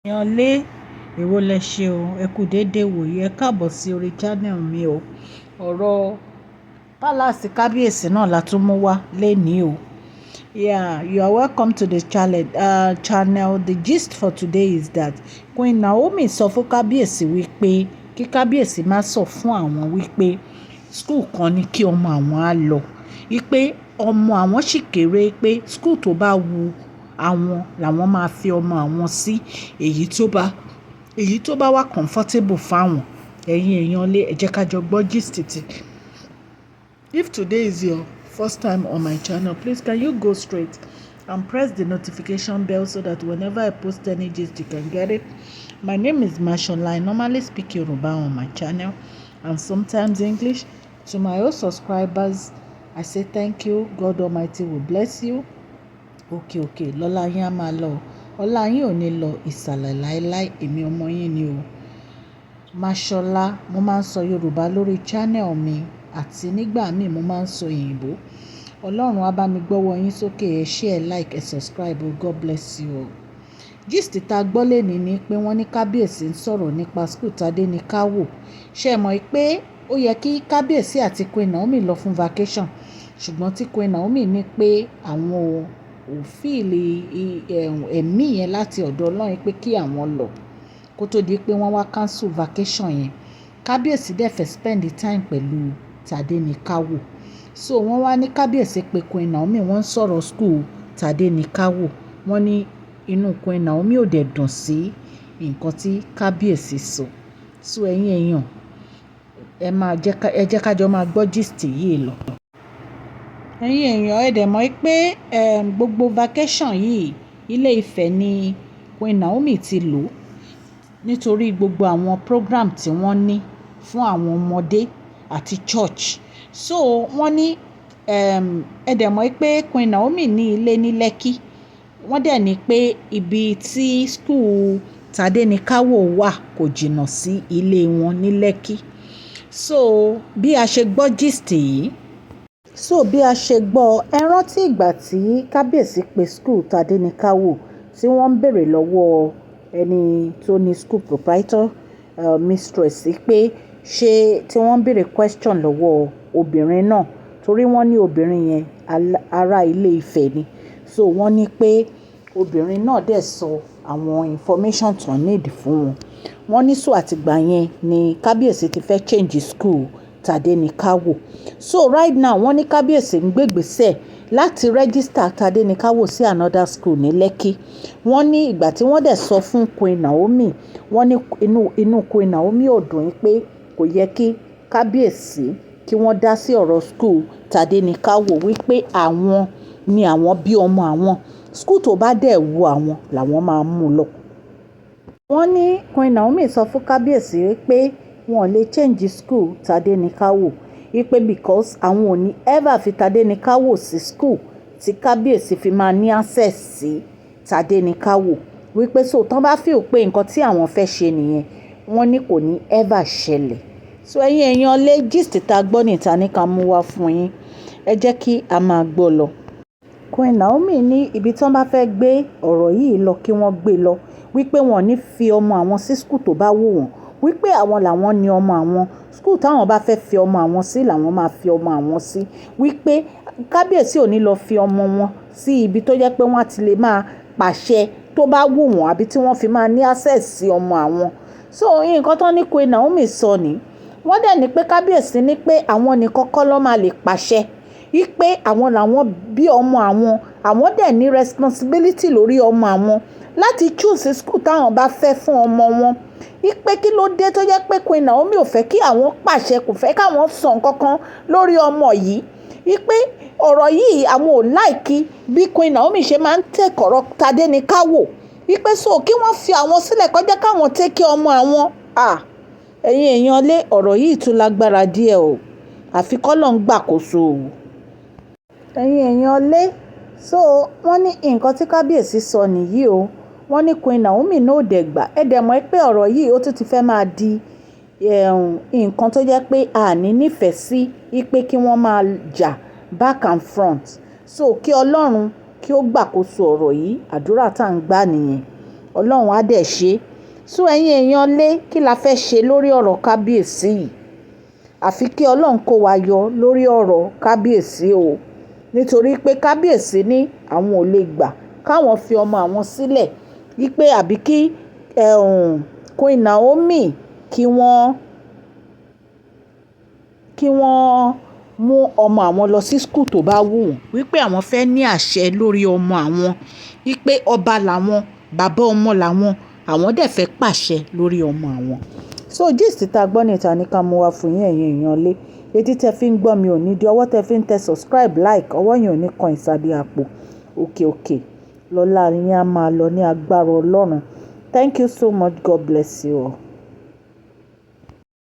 Èèyàn lé èwo lẹ ṣe o, ẹ kú dédé wòyí, ẹ káàbọ̀ sí orí channel mi o. Ọ̀rọ̀ palace Kabiyesi náà la tún mú wá lénìí o. Yeah, you are welcome to the channel. The gist for today is that Queen Naomi sọ fún Kabiyesi wípé kí Kabiyesi má sọ fún àwọn wípé school kan ní kí ọmọ àwọn á lọ. Wípé ọmọ àwọn sì kéré pé school tó bá wu àwọn làwọn máa fi ọmọ àwọn sí, èyí tó bá wà comfortable fáwọn. Ẹ̀yin èèyàn lé, ẹ jẹ́ ká jọ gbọ́ gist ti. If today is your first time on my channel, please can you go straight and press the notification bell so that whenever I post any gist you can get it. My name is Mashola. I normally speak Yoruba on my channel and sometimes English. To my old subscribers, I say thank you. God Almighty will bless you. Okay, lọ́lá yín á máa lọ. Ọlá yín ò ní lọ ìsàlẹ̀ láéláé, èmi ọmọ yín ni o. Mashola, mo máa ń sọ Yorùbá lórí channel mi àti nígbà míì mo máa ń sọ Òyìnbó. Ọlọ́run á bá mi gbọ́wọ́ yín sókè, ẹ share, like, ẹ subscribe. God bless you all. Gist tá gbọ́ lénìí ni pé wọ́n ní Kábíyèsí ń sọ̀rọ̀ nípa school Tadenikawo. Ṣé ẹ mọ̀ pé ó yẹ kí Kábíyèsí àti Queen Naomi lọ fún vacation, ṣùgbọ́n tí Queen Naomi ní pé àwọn ò fíìlì ẹ̀mí yẹn láti ọ̀dọ̀ Ọlọ́run pé kí àwọn lọ kó tó di pé wọ́n wá cancel vacation yẹn. Kábíyèsí dẹ̀ fẹ́ spend the time pẹ̀lú Tadenikawo. So wọ́n wá ní Kábíyèsí pé Queen Naomi wọ́n ń sọ̀rọ̀ school Tadenikawo. Wọ́n ní inú Queen Naomi ò dẹ̀ dùn sí nǹkan tí Kábíyèsí sọ. So ẹ̀yin èèyàn, ẹ jẹ́ ká jọ máa gbọ́ gist yìí lọ. Ẹ̀yin èèyàn, ẹ dẹ̀ mọ̀ pé gbogbo vacation yìí Ilé Ifẹ̀ ni Queen Naomi ti lò nítorí gbogbo àwọn program tí wọ́n ní fún àwọn ọmọdé àti church. So wọ́n ní ẹ dẹ̀ mọ̀ pé Queen Naomi ní ilé ní Lekki. Wọ́n dẹ̀ ní pé ibi tí school Tadenikawo wà kò jìnnà sí ilé wọn ní Lekki. So bí a ṣe gbọ́ gist yìí, ẹ rántí ìgbà tí Kábíyèsí pe school Tadenikawo tí wọ́n ń béèrè lọ́wọ́ ẹni tó ní school proprietor mistress pé ṣé tí wọ́n ń béèrè question lọ́wọ́ obìnrin náà torí wọ́n ní obìnrin yẹn ará Ilé Ifẹ̀ ni. So wọ́n ní pé obìnrin náà dẹ̀ sọ àwọn information tó need fún wọn. Wọ́n ní so àtìgbà yẹn ni Kábíyèsí ti fẹ́ change school Tadenikawo. So right now wọ́n ní Kábíyèsí ń gbégbèsè láti register Tadenikawo sí another school ní Lekki. Wọ́n ní ìgbà tí wọ́n dẹ̀ sọ fún Queen Naomi, wọ́n ní inú Queen Naomi ò dùn pé kò yẹ kí Kábíyèsí kí wọ́n dá sí ọ̀rọ̀ school Tadenikawo wípé àwọn ni àwọn bí ọmọ àwọn. School tó bá dẹ̀ wu àwọn làwọn máa mú lọ. Wọ́n ní Queen Naomi sọ fún Kábíyèsí wípé wọn ò lè change school Tadenikawo wípé because àwọn ò ní ever fi Tadenikawo sí school tí Kábíyèsí fi máa ní access sí Tadenikawo. Wípé so tán bá feel pé nǹkan tí àwọn fẹ́ ṣe nìyẹn, wọ́n ní kò ní ever ṣẹlẹ̀. So ẹ̀yin èèyàn lé gist tá gbọ́ ní ìta ní ká mú wá fún yín. Ẹ jẹ́ kí a máa gbọ́ lọ. Queen Naomi ní ibi tí wọ́n bá fẹ́ gbé ọ̀rọ̀ yìí lọ kí wọ́n gbé lọ. Wípé wọn ò ní fi ọmọ àwọn sí school tó bá wù wọ́n. Wípé àwọn làwọn ni ọmọ àwọn. School táwọn bá fẹ́ fi ọmọ àwọn sí làwọn máa fi ọmọ àwọn sí. Wípé Kábíyèsí ò ní lọ fi ọmọ wọn sí ibi tó jẹ́ pé wọ́n á ti lè máa pàṣẹ tó bá wù wọ́n àbí tí wọ́n fi máa ní access sí ọmọ àwọn. So nǹkan tó ní Queen Naomi sọ ni. Wọ́n dẹ̀ ní pé Kábíyèsí ní pé àwọn nìkan kọ́ ló máa lè pàṣẹ. Wípé àwọn làwọn bí ọmọ àwọn dẹ̀ ní responsibility lórí ọmọ àwọn láti choose school táwọn bá fẹ́ fún ọmọ wọn. Wípé kí ló dé tó jẹ́ pé Queen Naomi ò fẹ́ kí àwọn pàṣẹ, kò fẹ́ káwọn sọ nǹkan kan lórí ọmọ yìí. Wípé ọ̀rọ̀ yìí àwọn ò like bí Queen Naomi ṣe máa ń take ọ̀rọ̀ Tadenikawo. Wípé so kí wọ́n fi àwọn sílẹ̀ kó jẹ́ káwọn take ọmọ àwọn. Ẹ̀yin èèyàn lé ọ̀rọ̀ yìí tún lágbára díẹ̀ o. Àfi k'Ọlọ́run gbàkóso o. Ẹ̀yin èèyàn lé, so wọ́n ní nǹkan tí Kábíyèsí sọ nìyí o. Wọ́n ní Queen Naomi náà ò dẹ̀ gbà. Ẹ dẹ̀ mọ̀ pé ọ̀rọ̀ yìí ó tún ti fẹ́ máa di nǹkan tó jẹ́ pé a ní nífẹ̀ẹ́ sí wípé kí wọ́n máa jà back and front. So kí Ọlọ́run kí ó gbàkóso ọ̀rọ̀ yìí, àdúrà tá à ń gbà nìyẹn. Ọlọ́run á dẹ̀ ṣe. So ẹ̀yin èèyàn lé, kí la fẹ́ ṣe lórí ọ̀rọ̀ kábíyèsí yìí? Àfi kí Ọlọ́run kó wa yọ lórí ọ̀rọ̀ kábíyèsí o. Nítorí pé kábíyèsí ní àwọn ò lè gbà káwọn fi ọmọ àwọn sílẹ̀. Wípé àbí kí Queen Naomi kí wọ́n mú ọmọ àwọn lọ sí school tó bá wù wọ́n. Wípé àwọn fẹ́ ní àṣẹ lórí ọmọ àwọn. Wípé ọba làwọn, bàbá ọmọ làwọn, àwọn dẹ̀ fẹ́ pàṣẹ lórí ọmọ àwọn. So gist tá gbọ́ ní ìta ní ká mú wá fún yín ẹ̀yin èèyàn lé. Etí tẹ fi ń gbọ́ mi ò ní di, ọwọ́ tẹ fi ń tẹ subscribe, like, ọwọ́ yẹn ò ní kan ìsàlẹ̀ àpò. Òkè lọ́lá yín á máa lọ ní agbára Ọlọ́run. Thank you so much. God bless you all.